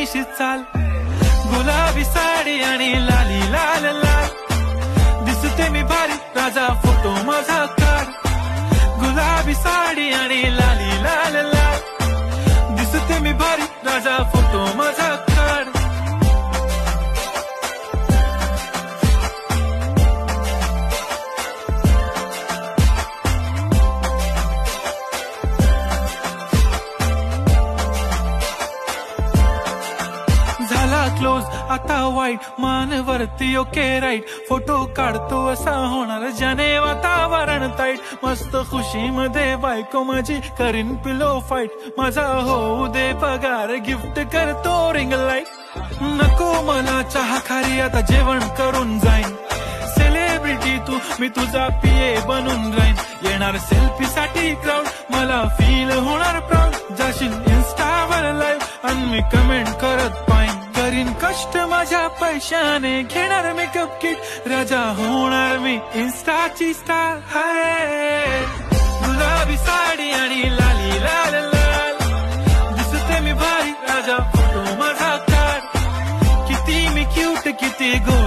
मिशी चाल, गुलाबी साडी आणि लाली लाल लाल, दिसते मी भारी राजा फोटो माझा काढ, गुलाबी साडी आणि लाली लाल लाल, दिसते मी भारी राजा फोटो माझा काढ. झाला क्लोज आता वाईट, मानवरती ओके राईट, फोटो काढतो असा होणार ज्याने वातावरण ताईट, मस्त खुशी मध्ये बायको माझी करीन पिलो फाईट, माझा होऊ दे पगार गिफ्ट करतो रिंग लाईट, नको मला चहा खारी आता जेवण करून जाईन, सेलिब्रिटी तू मी तुझा पीए बनून राहीन, येणार सेल्फी साठी क्राऊड मला फील होणार प्राऊड, जाशील इन्स्टावर लाईव्ह आणि मी कमेंट करत पाईन, करीन कष्ट माझ्या पैशाने घेणार मेकअप किट, राजा होणार मी इन्स्टाची स्टार. हाय गुलाबी साडी आणि लाली लाल लाल, दिसते मी भारी राजा फोटो माझा काढ, किती मी क्यूट किती गो